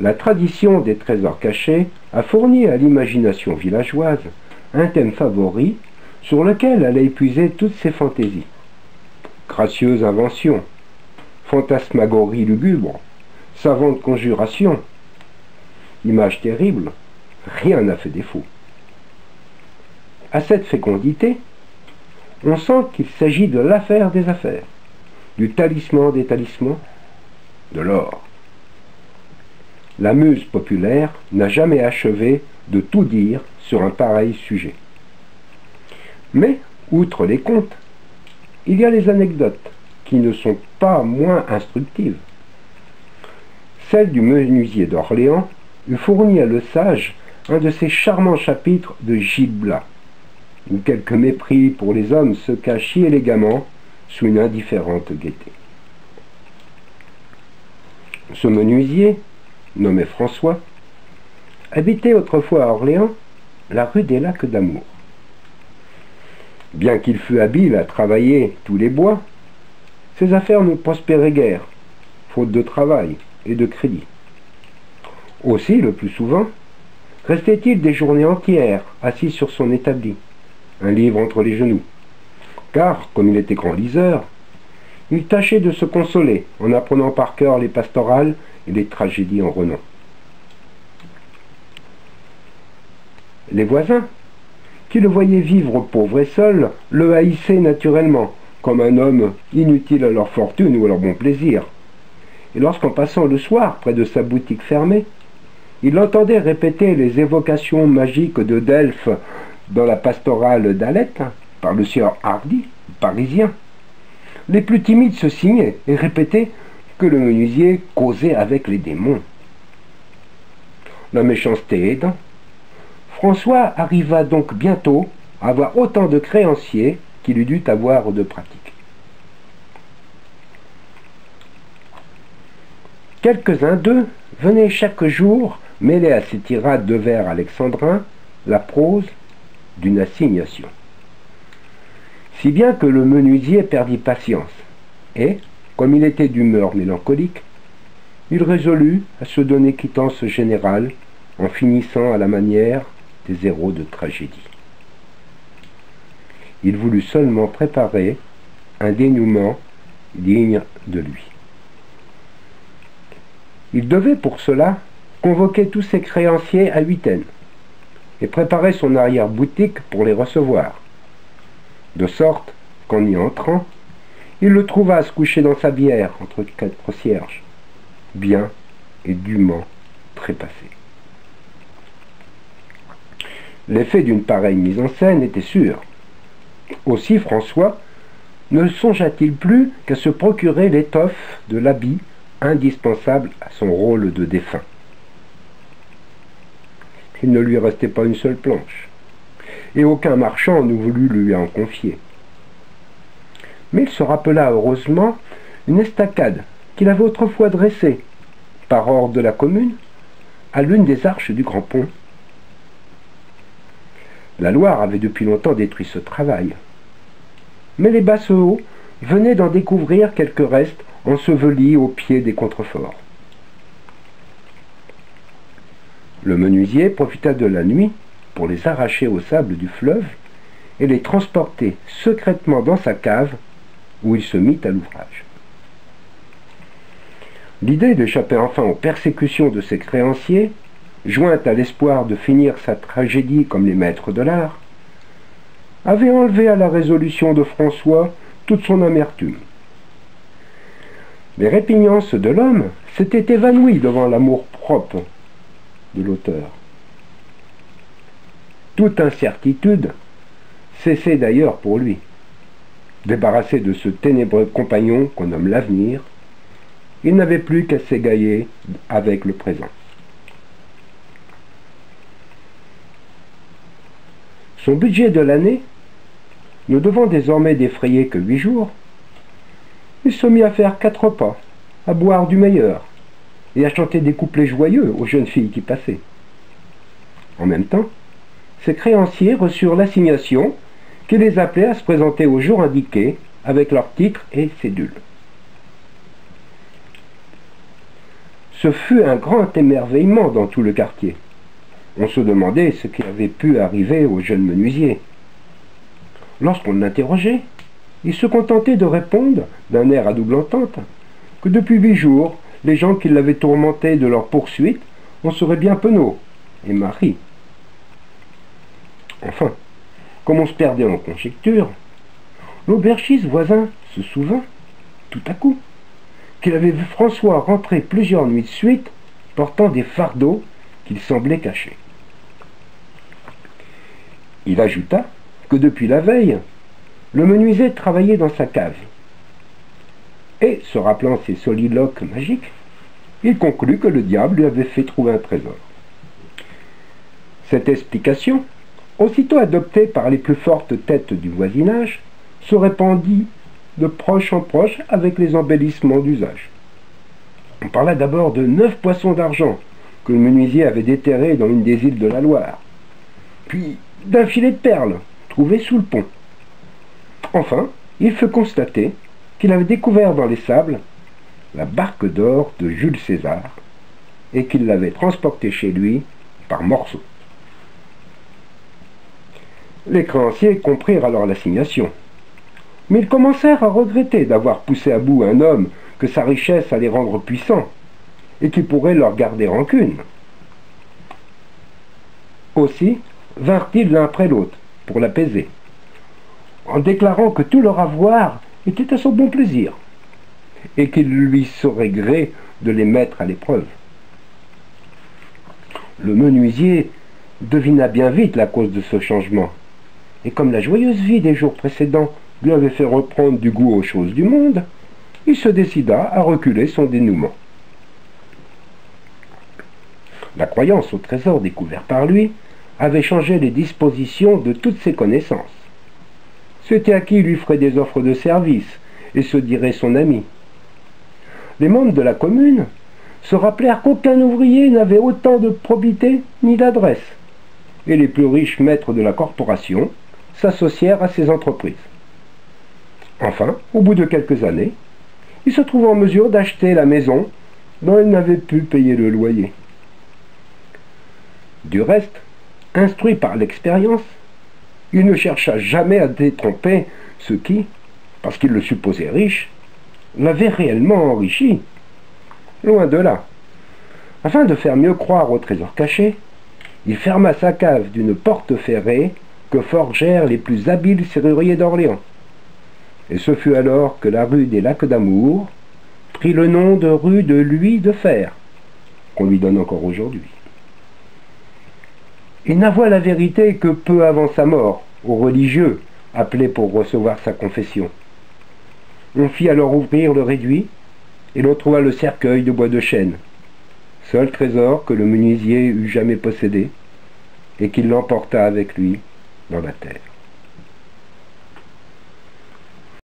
La tradition des trésors cachés a fourni à l'imagination villageoise un thème favori sur lequel elle a épuisé toutes ses fantaisies. Gracieuse invention, fantasmagorie lugubre, savante conjuration, image terrible, rien n'a fait défaut. À cette fécondité, on sent qu'il s'agit de l'affaire des affaires, du talisman des talismans, de l'or. La muse populaire n'a jamais achevé de tout dire sur un pareil sujet. Mais, outre les contes, il y a les anecdotes qui ne sont pas moins instructives. Celle du menuisier d'Orléans eût fourni à le sage un de ces charmants chapitres de Gil Blas, où quelque mépris pour les hommes se cache si élégamment sous une indifférente gaieté. Ce menuisier, nommé François, habitait autrefois à Orléans la rue des Lacs d'Amour. Bien qu'il fût habile à travailler tous les bois, ses affaires ne prospéraient guère, faute de travail et de crédit. Aussi, le plus souvent, restait-il des journées entières assis sur son établi, un livre entre les genoux, car, comme il était grand liseur, il tâchait de se consoler en apprenant par cœur les pastorales et les tragédies en renom. Les voisins, qui le voyaient vivre pauvre et seul, le haïssaient naturellement, comme un homme inutile à leur fortune ou à leur bon plaisir. Et lorsqu'en passant le soir près de sa boutique fermée, il entendait répéter les évocations magiques de Delphes dans la pastorale d'Alette, par le sieur Hardy, parisien, les plus timides se signaient et répétaient que le menuisier causait avec les démons. La méchanceté aidant, François arriva donc bientôt à avoir autant de créanciers qu'il eût dû avoir de pratiques. Quelques-uns d'eux venaient chaque jour mêler à ces tirades de vers alexandrins la prose d'une assignation. Si bien que le menuisier perdit patience, et, comme il était d'humeur mélancolique, il résolut à se donner quittance générale en finissant à la manière des héros de tragédie. Il voulut seulement préparer un dénouement digne de lui. Il devait pour cela convoquer tous ses créanciers à huitaine et préparer son arrière-boutique pour les recevoir, de sorte qu'en y entrant, il le trouva à se coucher dans sa bière entre quatre cierges, bien et dûment trépassé. L'effet d'une pareille mise en scène était sûr. Aussi François ne songea-t-il plus qu'à se procurer l'étoffe de l'habit indispensable à son rôle de défunt. Il ne lui restait pas une seule planche, et aucun marchand ne voulut lui en confier. Mais il se rappela heureusement une estacade qu'il avait autrefois dressée, par ordre de la commune, à l'une des arches du Grand Pont. La Loire avait depuis longtemps détruit ce travail, mais les Basseaux venaient d'en découvrir quelques restes ensevelis au pied des contreforts. Le menuisier profita de la nuit pour les arracher au sable du fleuve et les transporter secrètement dans sa cave où il se mit à l'ouvrage. L'idée d'échapper enfin aux persécutions de ses créanciers, jointe à l'espoir de finir sa tragédie comme les maîtres de l'art, avait enlevé à la résolution de François toute son amertume. Les répugnances de l'homme s'étaient évanouies devant l'amour propre de l'auteur. Toute incertitude cessait d'ailleurs pour lui. Débarrassé de ce ténébreux compagnon qu'on nomme l'avenir, il n'avait plus qu'à s'égayer avec le présent. Son budget de l'année, ne devant désormais d'effrayer que 8 jours, il se mit à faire 4 repas, à boire du meilleur, et à chanter des couplets joyeux aux jeunes filles qui passaient. En même temps, ses créanciers reçurent l'assignation qui les appelait à se présenter au jour indiqué avec leurs titres et cédules. Ce fut un grand émerveillement dans tout le quartier. On se demandait ce qui avait pu arriver au jeune menuisier. Lorsqu'on l'interrogeait, il se contentait de répondre, d'un air à double entente, que depuis 8 jours, les gens qui l'avaient tourmenté de leur poursuite en seraient bien penauds, et Marie. Enfin, comme on se perdait en conjectures, l'aubergiste voisin se souvint, tout à coup, qu'il avait vu François rentrer plusieurs nuits de suite, portant des fardeaux qu'il semblait cacher. Il ajouta que depuis la veille, le menuisier travaillait dans sa cave. Et, se rappelant ses soliloques magiques, il conclut que le diable lui avait fait trouver un trésor. Cette explication, aussitôt adoptée par les plus fortes têtes du voisinage, se répandit de proche en proche avec les embellissements d'usage. On parla d'abord de 9 poissons d'argent que le menuisier avait déterrés dans une des îles de la Loire, puis d'un filet de perles trouvé sous le pont. Enfin, il fut constaté qu'il avait découvert dans les sables la barque d'or de Jules César et qu'il l'avait transportée chez lui par morceaux. Les créanciers comprirent alors l'assignation, mais ils commencèrent à regretter d'avoir poussé à bout un homme que sa richesse allait rendre puissant et qui pourrait leur garder rancune. Aussi vinrent-ils l'un après l'autre pour l'apaiser, en déclarant que tout leur avoir était à son bon plaisir et qu'il lui saurait gré de les mettre à l'épreuve. Le menuisier devina bien vite la cause de ce changement, et comme la joyeuse vie des jours précédents lui avait fait reprendre du goût aux choses du monde, il se décida à reculer son dénouement. La croyance au trésor découvert par lui avait changé les dispositions de toutes ses connaissances. C'était à qui il lui ferait des offres de service et se dirait son ami. Les membres de la commune se rappelèrent qu'aucun ouvrier n'avait autant de probité ni d'adresse, et les plus riches maîtres de la corporation s'associèrent à ses entreprises. Enfin, au bout de quelques années, il se trouva en mesure d'acheter la maison dont il n'avait pu payer le loyer. Du reste, instruit par l'expérience, il ne chercha jamais à détromper ceux qui, parce qu'il le supposait riche, l'avaient réellement enrichi. Loin de là. Afin de faire mieux croire au trésor caché, il ferma sa cave d'une porte ferrée que forgèrent les plus habiles serruriers d'Orléans. Et ce fut alors que la rue des Lacs d'Amour prit le nom de rue de l'Huile de Fer, qu'on lui donne encore aujourd'hui. Il n'avoua la vérité que peu avant sa mort, aux religieux appelés pour recevoir sa confession. On fit alors ouvrir le réduit, et l'on trouva le cercueil de bois de chêne, seul trésor que le menuisier eût jamais possédé, et qu'il l'emporta avec lui dans la terre.